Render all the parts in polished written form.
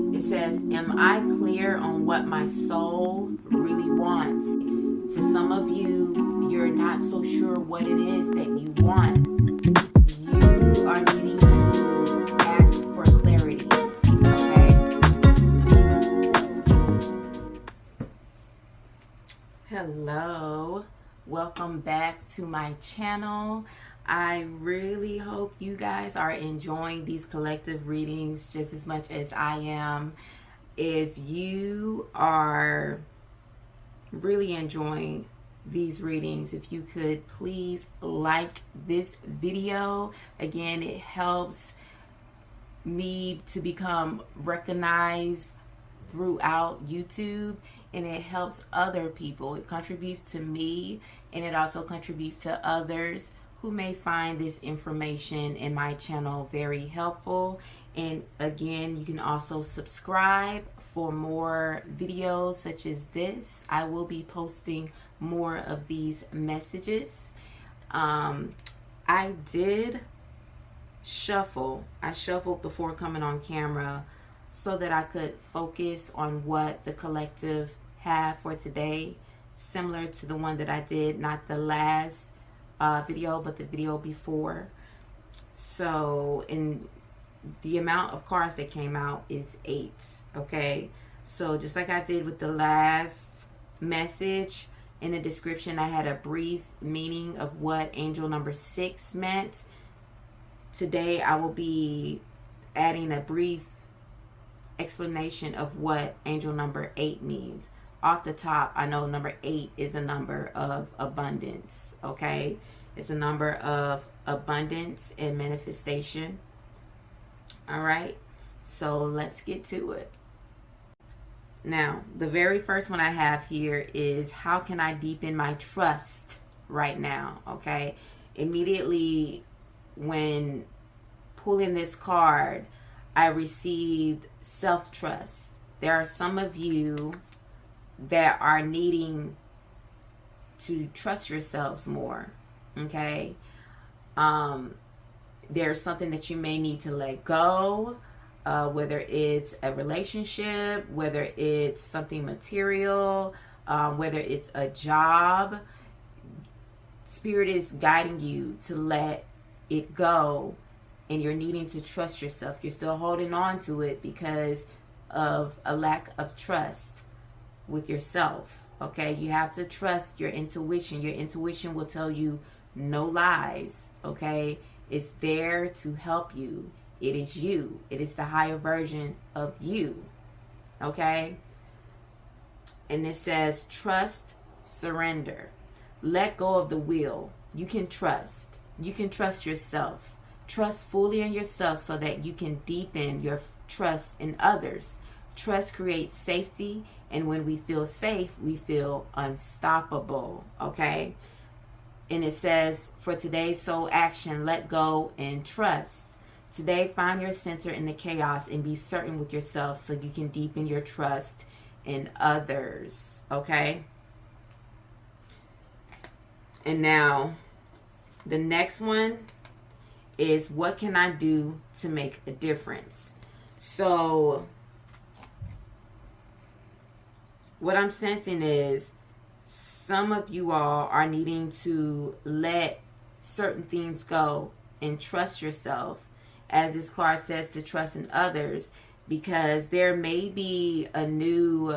It says, am I clear on what my soul really wants? For some of you, you're not so sure what it is that you want. You are needing to ask for clarity, okay? Hello, welcome back to my channel. I really hope you guys are enjoying these collective readings just as much as I am. If you are really enjoying these readings, if you could please like this video. Again, it helps me to become recognized throughout YouTube, and it helps other people. It contributes to me, and it also contributes to others who may find this information in my channel very helpful. And again, you can also subscribe for more videos such as this. I will be posting more of these messages. I did shuffle. I shuffled before coming on camera so that I could focus on what the collective have for today, similar to the one that I did, not the last video, but the video before. So, in the amount of cards that came out is 8. Okay, so just like I did with the last message, in the description I had a brief meaning of what angel number 6 meant. Today I will be adding a brief explanation of what angel number 8 means. Off the top, I know number 8 is a number of abundance, okay? It's a number of abundance and manifestation. All right, so let's get to it. Now, the very first one I have here is, how can I deepen my trust right now? Okay, immediately when pulling this card, I received self-trust. There are some of you that are needing to trust yourselves more, okay? There's something that you may need to let go, whether it's a relationship, whether it's something material, whether it's a job. Spirit is guiding you to let it go, and you're needing to trust yourself. You're still holding on to it because of a lack of trust with yourself. Okay, you have to trust your intuition. Your intuition will tell you no lies. Okay, it's there to help you. It is you. It is the higher version of you. Okay, and it says trust, surrender, let go of the will. You can trust. You can trust yourself. Trust fully in yourself so that you can deepen your trust in others. Trust creates safety, and when we feel safe, we feel unstoppable, okay? And it says, for today's soul action, let go and trust. Today, find your center in the chaos and be certain with yourself so you can deepen your trust in others, okay? And now, the next one is, what can I do to make a difference? So what I'm sensing is some of you all are needing to let certain things go and trust yourself, as this card says, to trust in others, because there may be a new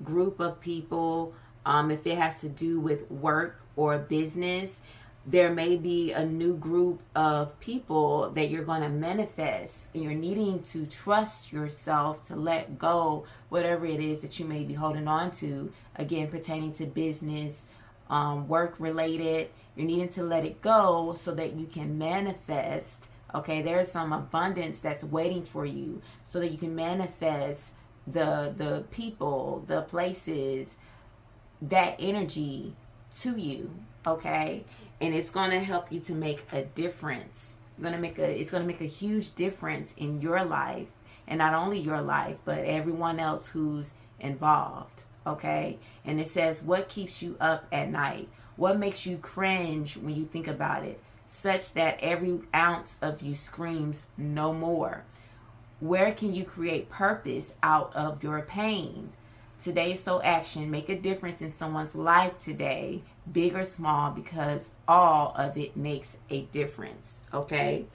group of people, if it has to do with work or business. There may be a new group of people that you're going to manifest, and you're needing to trust yourself to let go whatever it is that you may be holding on to, again pertaining to business, work related. You're needing to let it go so that you can manifest. Okay, there's some abundance that's waiting for you so that you can manifest the people, the places, that energy to you. Okay, and it's going to help you to make a difference. It's going to make a huge difference in your life, and not only your life, but everyone else who's involved. Okay, and it says, what keeps you up at night? What makes you cringe when you think about it, such that every ounce of you screams no more? Where can you create purpose out of your pain? Today's soul action. Make a difference in someone's life today, big or small, because all of it makes a difference. Okay?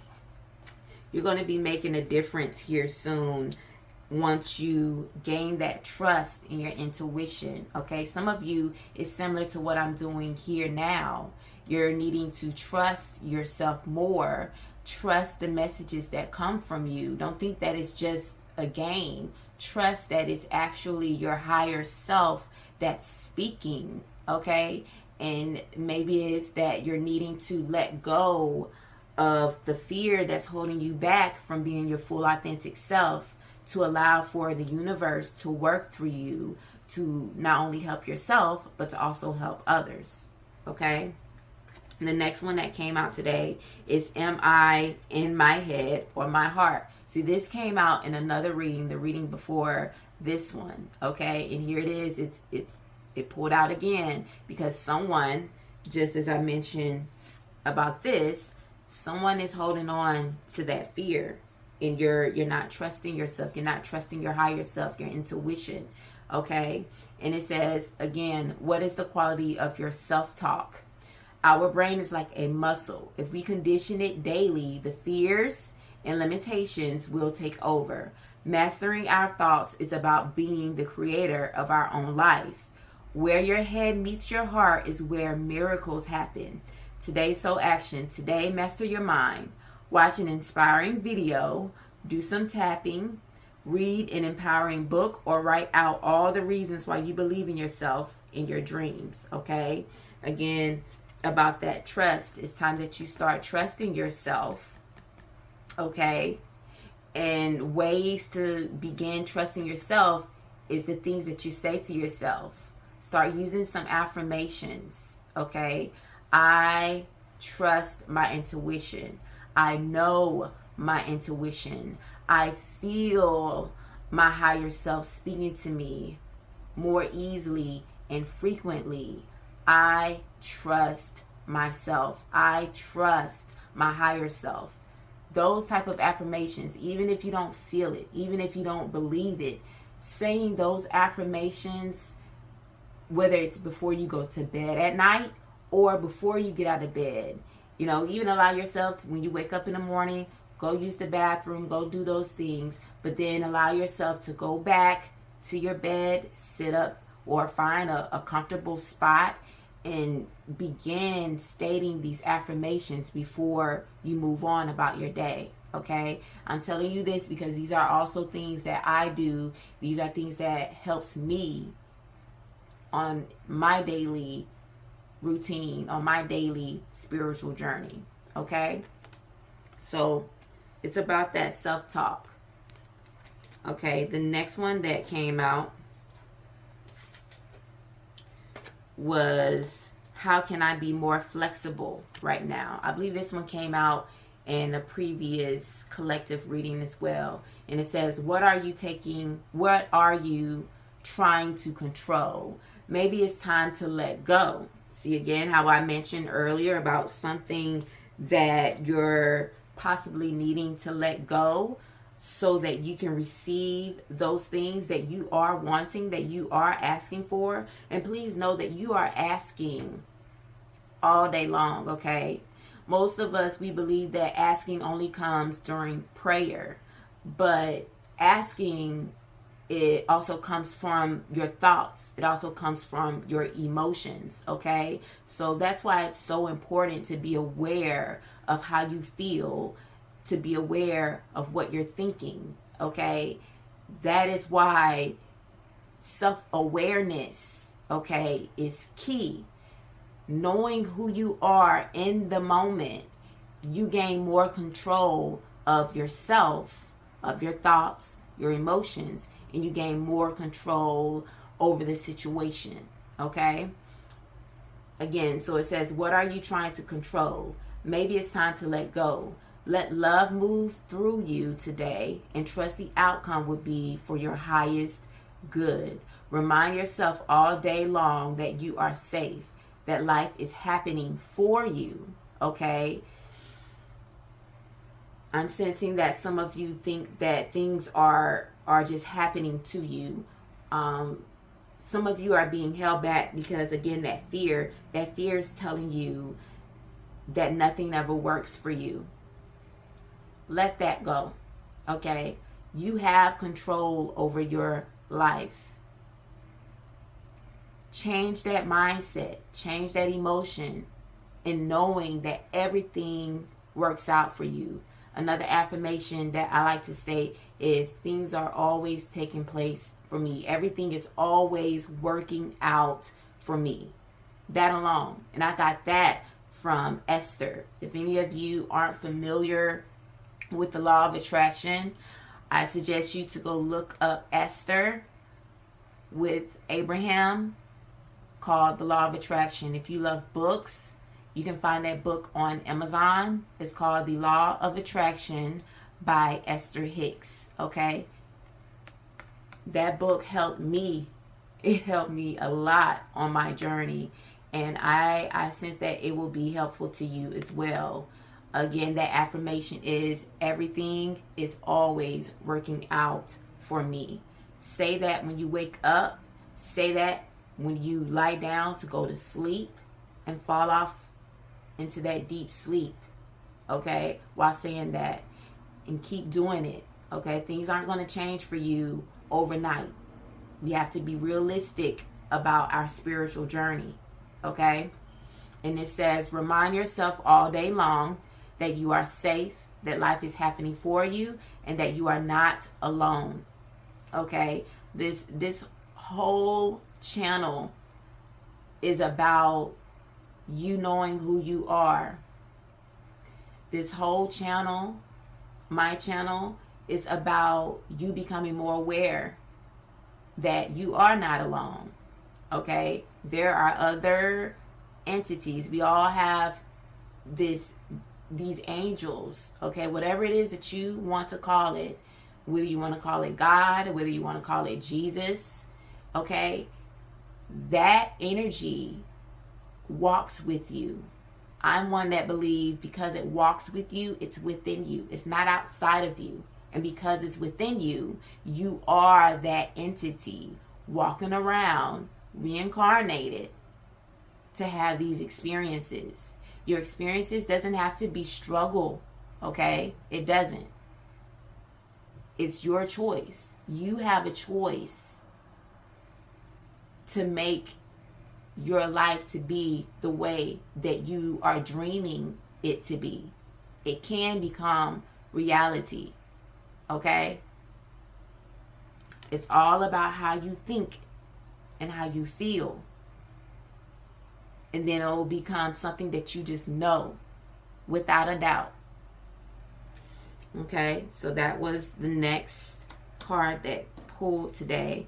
You're going to be making a difference here soon once you gain that trust in your intuition. Okay? Some of you is similar to what I'm doing here now. You're needing to trust yourself more. Trust the messages that come from you. Don't think that it's just a game. Trust that it's actually your higher self that's speaking, okay? And maybe it's that you're needing to let go of the fear that's holding you back from being your full authentic self, to allow for the universe to work through you to not only help yourself, but to also help others, okay? And the next one that came out today is, am I in my head or my heart? See, this came out in another reading, the reading before this one, okay? And here it is. It pulled out again because someone, just as I mentioned about this, someone is holding on to that fear, and you're not trusting yourself. You're not trusting your higher self, your intuition, okay? And it says, again, what is the quality of your self-talk? Our brain is like a muscle. If we condition it daily, the fears and limitations will take over. Mastering our thoughts is about being the creator of our own life. Where your head meets your heart is where miracles happen. Today's soul action. Today, master your mind. Watch an inspiring video, do some tapping, read an empowering book, or write out all the reasons why you believe in yourself and your dreams, okay? Again, about that trust. It's time that you start trusting yourself. Okay, and ways to begin trusting yourself is the things that you say to yourself. Start using some affirmations. Okay, I trust my intuition. I know my intuition. I feel my higher self speaking to me more easily and frequently. I trust myself. I trust my higher self. Those type of affirmations, even if you don't feel it, even if you don't believe it, saying those affirmations, whether it's before you go to bed at night or before you get out of bed, you know, even allow yourself to, when you wake up in the morning, go use the bathroom, go do those things, but then allow yourself to go back to your bed, sit up, or find a comfortable spot and begin stating these affirmations before you move on about your day, okay? I'm telling you this because these are also things that I do. These are things that helps me on my daily routine, on my daily spiritual journey, okay? So it's about that self-talk, okay? The next one that came out was, how can I be more flexible right now? I believe this one came out in a previous collective reading as well. And it says, what are you trying to control? Maybe it's time to let go. See, again, how I mentioned earlier about something that you're possibly needing to let go so that you can receive those things that you are wanting, that you are asking for. And please know that you are asking all day long, okay? Most of us, we believe that asking only comes during prayer, but asking, it also comes from your thoughts. It also comes from your emotions, okay? So that's why it's so important to be aware of how you feel, to be aware of what you're thinking, okay? That is why self-awareness, okay, is key. Knowing who you are in the moment, you gain more control of yourself, of your thoughts, your emotions, and you gain more control over the situation, okay? Again, so it says, what are you trying to control? Maybe it's time to let go. Let love move through you today and trust the outcome will be for your highest good. Remind yourself all day long that you are safe, that life is happening for you, okay? I'm sensing that some of you think that things are just happening to you. Some of you are being held back because, again, that fear is telling you that nothing ever works for you. Let that go. Okay? You have control over your life. Change that mindset, change that emotion, in knowing that everything works out for you. Another affirmation that I like to state is things are always taking place for me. Everything is always working out for me. That alone. And I got that from Esther. If any of you aren't familiar with the law of attraction, I suggest you to go look up Esther with Abraham, called The Law of Attraction. If you love books, you can find that book on Amazon. It's called The Law of Attraction by Esther Hicks. Okay? That book helped me. It helped me a lot on my journey. And I sense that it will be helpful to you as well. Again, that affirmation is everything is always working out for me. Say that when you wake up. Say that when you lie down to go to sleep and fall off into that deep sleep, okay, while saying that, and keep doing it, okay? Things aren't going to change for you overnight. We have to be realistic about our spiritual journey, okay? And it says, remind yourself all day long that you are safe, that life is happening for you, and that you are not alone, okay? This whole channel is about you knowing who you are. This whole channel, my channel, is about you becoming more aware that you are not alone. Okay? There are other entities. We all have these angels. Okay? Whatever it is that you want to call it, whether you want to call it God, whether you want to call it Jesus, okay? That energy walks with you. I'm one that believes because it walks with you, it's within you. It's not outside of you. And because it's within you, you are that entity walking around, reincarnated, to have these experiences. Your experiences doesn't have to be struggle, okay? It doesn't. It's your choice. You have a choice to make your life to be the way that you are dreaming it to be. It can become reality, okay? It's all about how you think and how you feel. And then it will become something that you just know without a doubt. Okay, so that was the next card that pulled today.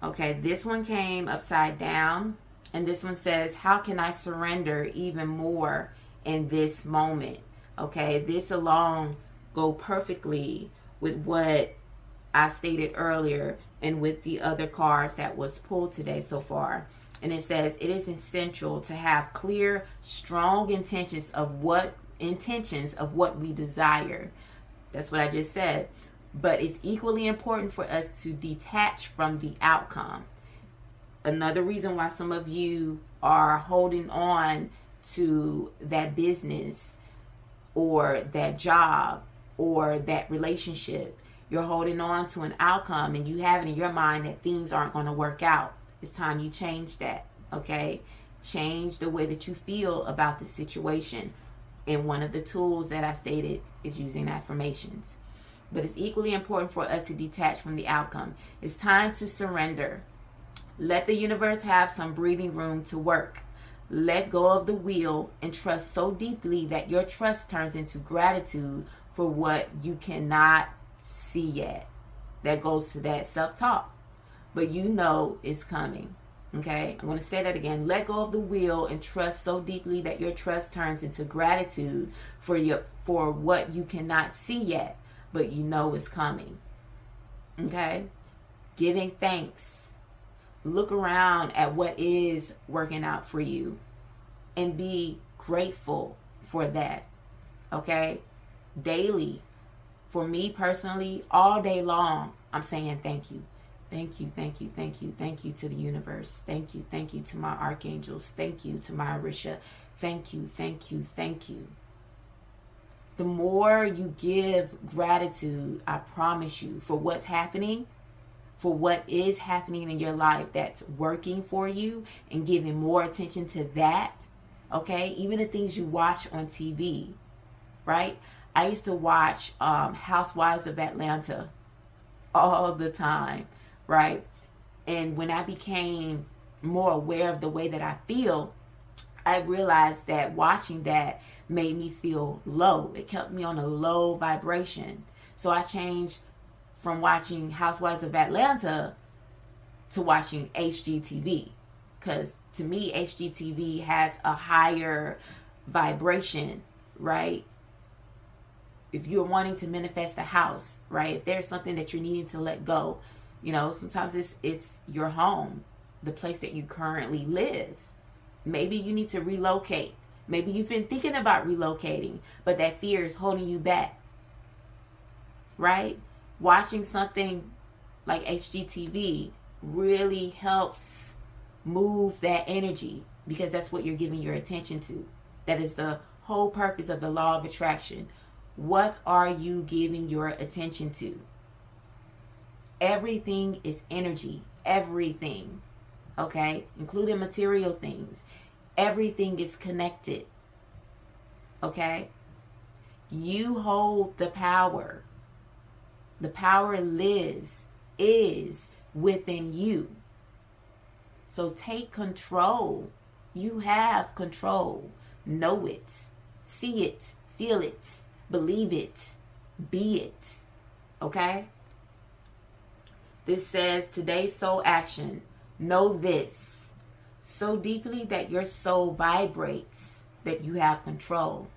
Okay, this one came upside down. And this one says, how can I surrender even more in this moment? Okay, this alone go perfectly with what I stated earlier and with the other cards that was pulled today so far. And it says, it is essential to have clear, strong intentions of what we desire. That's what I just said. But it's equally important for us to detach from the outcome. Another reason why some of you are holding on to that business or that job or that relationship, you're holding on to an outcome and you have it in your mind that things aren't going to work out. It's time you change that, okay? Change the way that you feel about the situation. And one of the tools that I stated is using affirmations. But it's equally important for us to detach from the outcome. It's time to surrender. Let the universe have some breathing room to work. Let go of the wheel and trust so deeply that your trust turns into gratitude for what you cannot see yet. That goes to that self-talk. But you know it's coming. Okay? I'm going to say that again. Let go of the wheel and trust so deeply that your trust turns into gratitude for what you cannot see yet, but you know it's coming. Okay? Giving thanks. Look around at what is working out for you and be grateful for that. Okay? Daily, For me personally, all day long, I'm saying thank you. Thank you, thank you, thank you, thank you to the universe. Thank you to my archangels. Thank you to my Orisha. Thank you, thank you, thank you. The more you give gratitude, I promise you, for what's happening, for what is happening in your life that's working for you, and giving more attention to that, okay? Even the things you watch on TV, right? I used to watch Housewives of Atlanta all the time, right? And when I became more aware of the way that I feel, I realized that watching that made me feel low. It kept me on a low vibration. So I changed from watching Housewives of Atlanta to watching HGTV, because to me HGTV has a higher vibration, right? If you're wanting to manifest a house, right? If there's something that you're needing to let go, you know, sometimes it's your home, the place that you currently live. Maybe you need to relocate. Maybe you've been thinking about relocating, but that fear is holding you back, right? Watching something like HGTV really helps move that energy, because that's what you're giving your attention to. That is the whole purpose of the law of attraction. What are you giving your attention to? Everything is energy. Everything. Okay? Including material things. Everything is connected. Okay? You hold the power. The power is within you. So take control. You have control. Know it. See it. Feel it. Believe it. Be it. Okay? This says, today's soul action. Know this so deeply that your soul vibrates that you have control.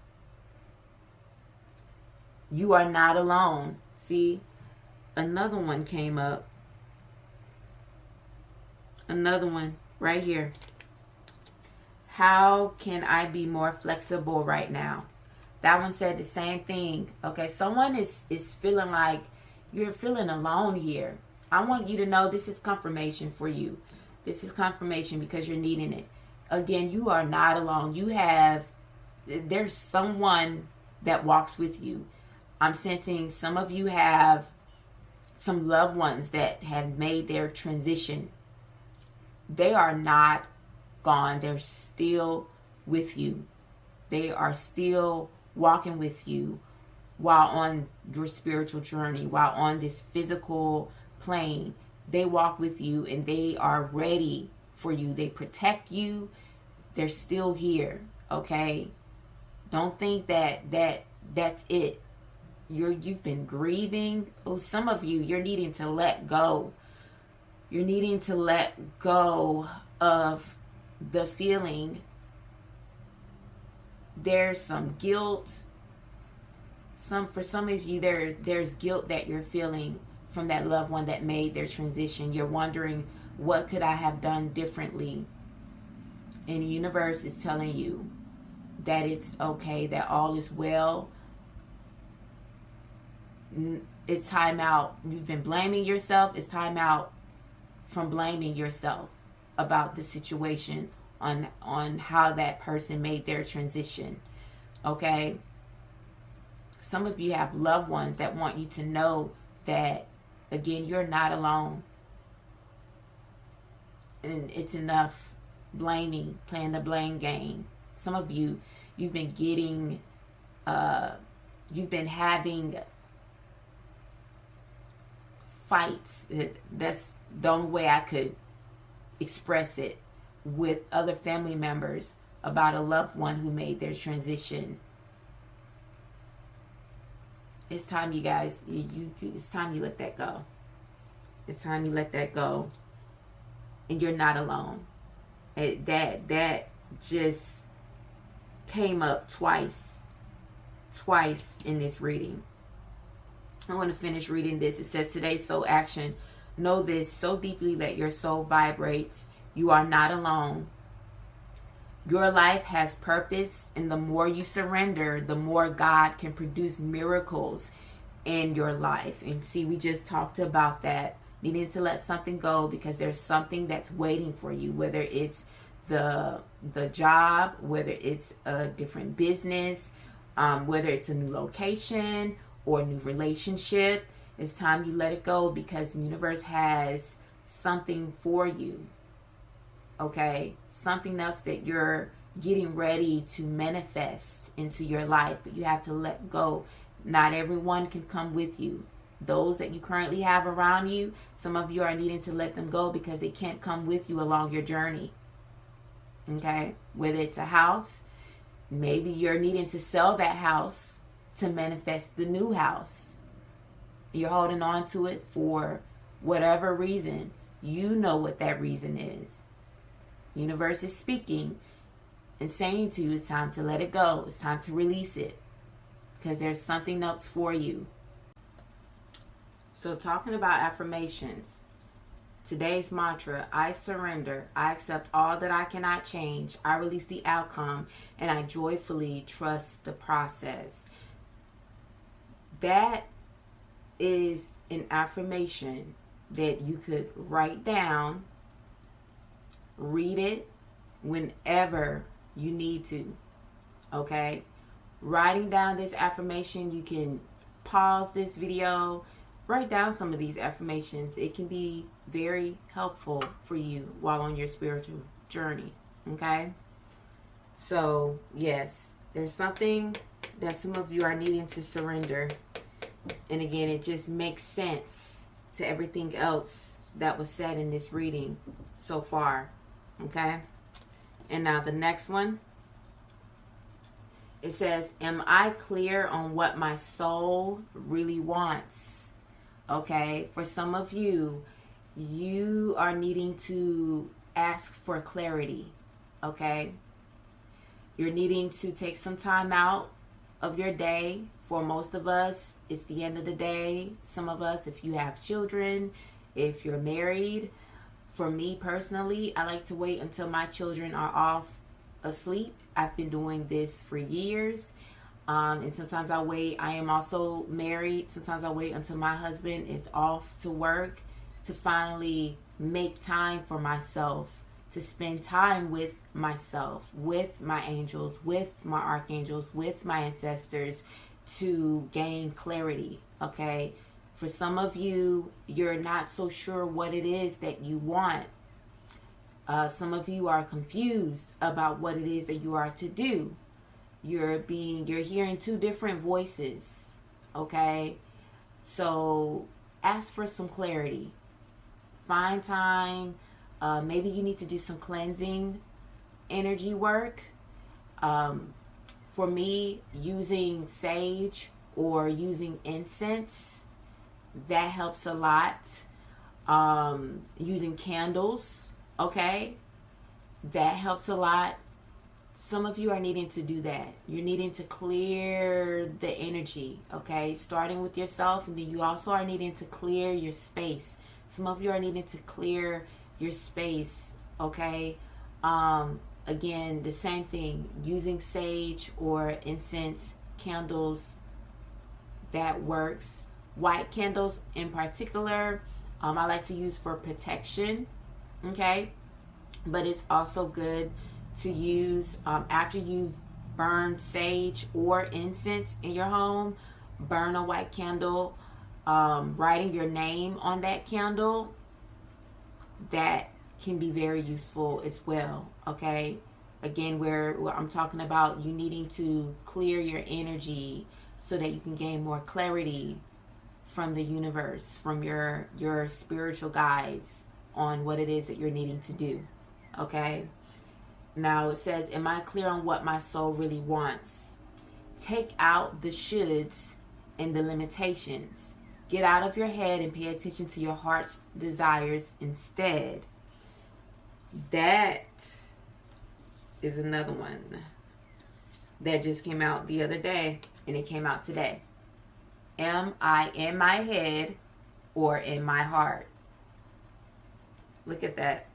You are not alone. See, another one came up. Another one right here. How can I be more flexible right now? That one said the same thing. Okay, someone is feeling like you're feeling alone here. I want you to know this is confirmation for you. This is confirmation because you're needing it. Again, you are not alone. There's someone that walks with you. I'm sensing some of you have some loved ones that have made their transition. They are not gone. They're still with you. They are still walking with you while on your spiritual journey, while on this physical plane. They walk with you and they are ready for you. They protect you. They're still here. Okay? Don't think that's it. You've been grieving. Oh, some of you, you're needing to let go. You're needing to let go of the feeling. There's some guilt. For some of you, there's guilt that you're feeling from that loved one that made their transition. You're wondering, what could I have done differently? And the universe is telling you that it's okay, that all is well. It's time out. You've been blaming yourself. It's time out from blaming yourself about the situation on how that person made their transition. Okay? Some of you have loved ones that want you to know that, again, you're not alone. And it's enough blaming, playing the blame game. Some of you, you've been having fights. That's the only way I could express it, with other family members about a loved one who made their transition. It's time, you guys. It's time you let that go. It's time you let that go. And you're not alone. That just came up twice in this reading. I want to finish reading this. It says, today's soul action. Know this so deeply that your soul vibrates. You are not alone. Your life has purpose, and the more you surrender, the more God can produce miracles in your life. And see, we just talked about that, needing to let something go because there's something that's waiting for you, whether it's the job, whether it's a different business, whether it's a new location or a new relationship. It's time you let it go because the universe has something for you. Okay? Something else that you're getting ready to manifest into your life, but you have to let go. Not everyone can come with you. Those that you currently have around you, some of you are needing to let them go because they can't come with you along your journey. Okay? Whether it's a house, maybe you're needing to sell that house to manifest the new house. You're holding on to it for whatever reason. You know what that reason is. Universe is speaking and saying to you, it's time to let it go. It's time to release it because there's something else for you. So talking about affirmations, today's mantra: I surrender. I accept all that I cannot change. I release the outcome and I joyfully trust the process. That is an affirmation that you could write down, read it whenever you need to. Okay? Writing down this affirmation, you can pause this video, write down some of these affirmations. It can be very helpful for you while on your spiritual journey. Okay? So, yes, there's something that some of you are needing to surrender. And again, it just makes sense to everything else that was said in this reading so far. Okay? And now the next one. It says, am I clear on what my soul really wants? Okay? For some of you, you are needing to ask for clarity. Okay? You're needing to take some time out of your day. For most of us, it's the end of the day. Some of us, if you have children, if you're married. For me personally, I like to wait until my children are off asleep. I've been doing this for years. And sometimes I wait. I am also married. Sometimes I wait until my husband is off to work to finally make time for myself, to spend time with myself, with my angels, with my archangels, with my ancestors, to gain clarity. Okay? For some of you, you're not so sure what it is that you want. Some of you are confused about what it is that you are to do. You're hearing two different voices. Okay? So ask for some clarity. Find time. Maybe you need to do some cleansing energy work. For me, using sage or using incense, that helps a lot. Using candles, okay, that helps a lot. Some of you are needing to do that. You're needing to clear the energy, okay, starting with yourself, and then you also are needing to clear your space. Some of you are needing to clear your space, okay. Again, the same thing, using sage or incense, candles, that works. White candles in particular, I like to use for protection, okay? But it's also good to use after you've burned sage or incense in your home. Burn a white candle, writing your name on that candle, that can be very useful as well, okay? Again, where I'm talking about you needing to clear your energy so that you can gain more clarity from the universe, from your spiritual guides on what it is that you're needing to do, okay? Now it says, am I clear on what my soul really wants? Take out the shoulds and the limitations. Get out of your head and pay attention to your heart's desires instead. That is another one that just came out the other day, and it came out today. Am I in my head or in my heart? Look at that.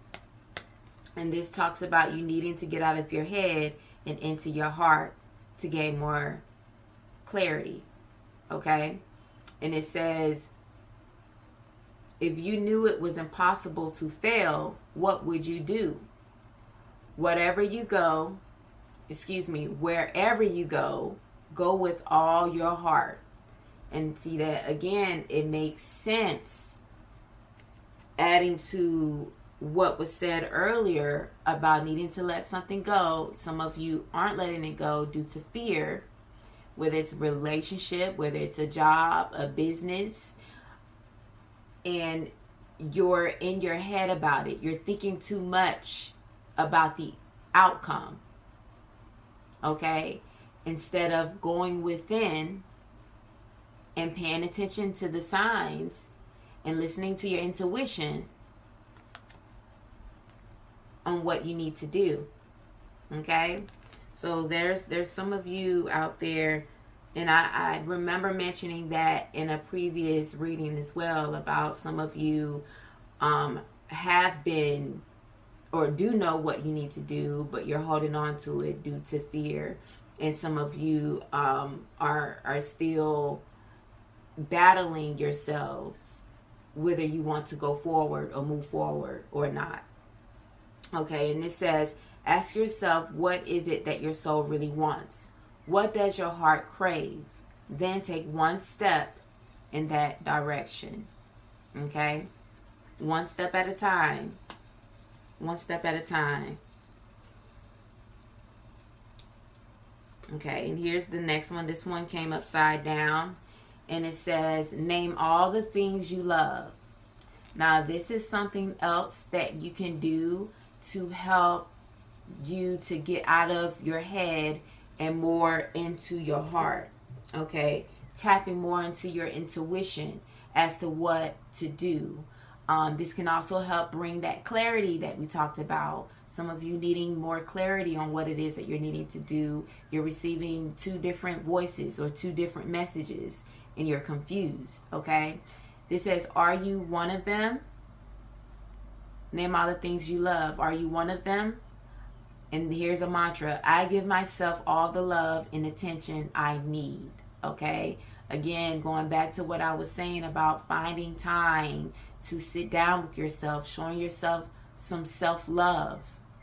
And this talks about you needing to get out of your head and into your heart to gain more clarity. Okay? And it says, if you knew it was impossible to fail, what would you do? Wherever you go, go with all your heart. And see that again, it makes sense, adding to what was said earlier about needing to let something go. Some of you aren't letting it go due to fear, whether it's a relationship, whether it's a job, a business, and you're in your head about it. You're thinking too much about the outcome, okay? Instead of going within and paying attention to the signs and listening to your intuition on what you need to do, okay? So there's some of you out there, and I remember mentioning that in a previous reading as well, about some of you have been or do know what you need to do, but you're holding on to it due to fear. And some of you are still battling yourselves whether you want to go forward or move forward or not. Okay, and it says, ask yourself, what is it that your soul really wants? What does your heart crave? Then take one step in that direction. Okay? One step at a time. One step at a time. Okay, and here's the next one. This one came upside down. And it says, name all the things you love. Now, this is something else that you can do to help you to get out of your head and more into your heart. Okay, tapping more into your intuition as to what to do. This can also help bring that clarity that we talked about. Some of you needing more clarity on what it is that you're needing to do. You're receiving two different voices or two different messages, and you're confused, okay? This says, are you one of them? Name all the things you love. Are you one of them? And here's a mantra. I give myself all the love and attention I need, okay? Again, going back to what I was saying about finding time to sit down with yourself, showing yourself some self-love,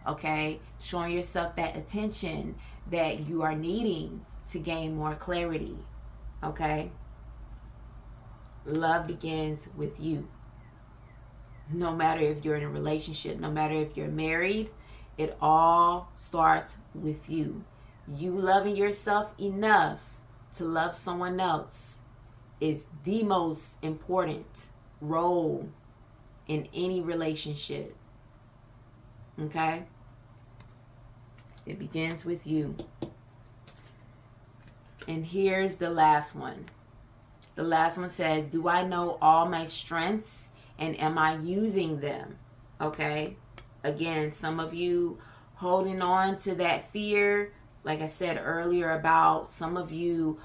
okay? Showing yourself that attention that you are needing to gain more clarity, okay? Love begins with you. No matter if you're in a relationship, no matter if you're married, it all starts with you. You loving yourself enough to love someone else is the most important role in any relationship. Okay? It begins with you. And here's the last one. The last one says, do I know all my strengths and am I using them? Okay? Again, some of you holding on to that fear, like I said earlier about some of you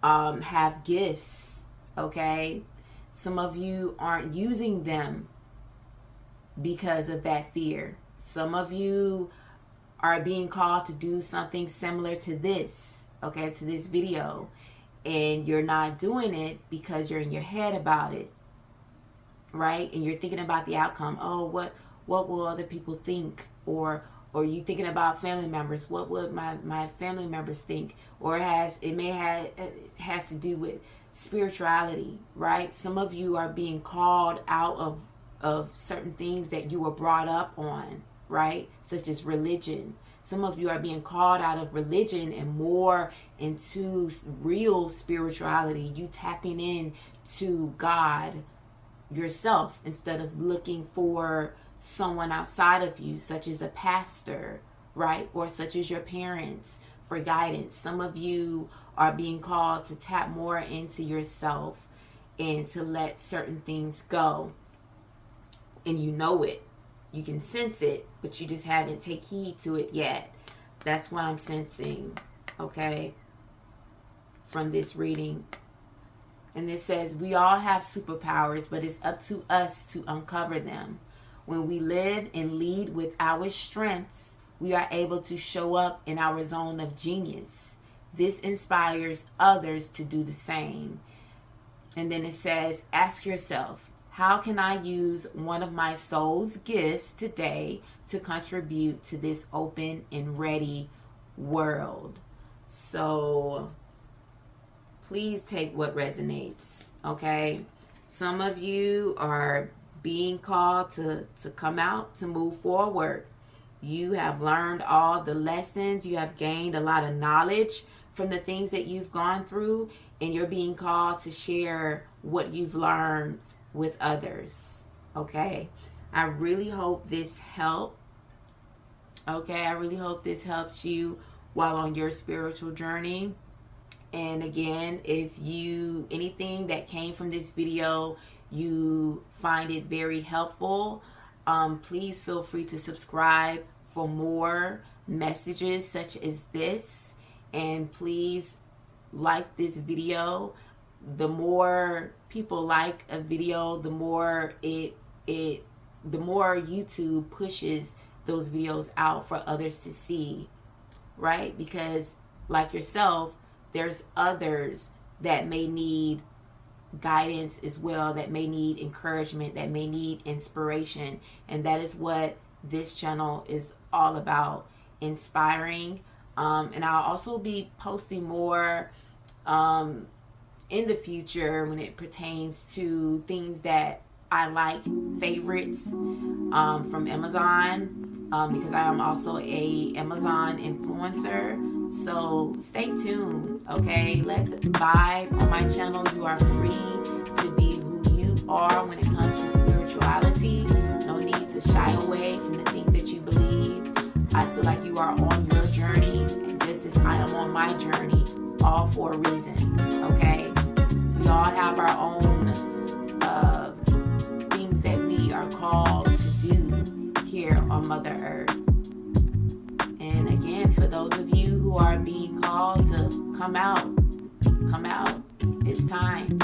have gifts, okay? Some of you aren't using them because of that fear. Some of you are being called to do something similar to this, okay, to this video, and you're not doing it because you're in your head about it, right? And you're thinking about the outcome. Oh, what will other people think? Or you thinking about family members? What would my family members think? Or it has to do with spirituality, right? Some of you are being called out of certain things that you were brought up on, right? Such as religion. Some of you are being called out of religion and more into real spirituality. You tapping in to God yourself instead of looking for someone outside of you, such as a pastor, right? Or such as your parents for guidance. Some of you are being called to tap more into yourself and to let certain things go. And you know it. You can sense it, but you just haven't taken heed to it yet. That's what I'm sensing, okay, from this reading. And this says, we all have superpowers, but it's up to us to uncover them. When we live and lead with our strengths, we are able to show up in our zone of genius. This inspires others to do the same. And then it says, ask yourself, how can I use one of my soul's gifts today to contribute to this open and ready world? So please take what resonates, okay? Some of you are being called to come out, to move forward. You have learned all the lessons. You have gained a lot of knowledge from the things that you've gone through, and you're being called to share what you've learned with others, okay? I really hope this helped, okay? I really hope this helps you while on your spiritual journey. And again, if you, anything that came from this video, you find it very helpful, please feel free to subscribe for more messages such as this. And please like this video. The more people like a video, the more the more YouTube pushes those videos out for others to see, right? Because like yourself, there's others that may need guidance as well, that may need encouragement, that may need inspiration. And that is what this channel is all about, inspiring. And I'll also be posting more in the future when it pertains to things that I like, favorites from Amazon, because I am also a Amazon influencer. So stay tuned, okay? Let's vibe on my channel. You are free to be who you are when it comes to spirituality. No need to shy away from the things that you believe. I feel like you are on your journey, and just as I am on my journey, all for a reason, okay? We all have our own things that we are called to do here on Mother Earth. And again, for those of you who are being called to come out, it's time.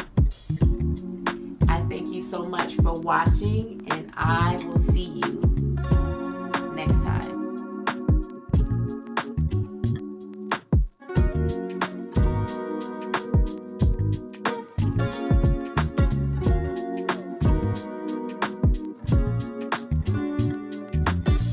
I thank you so much for watching, and I will see you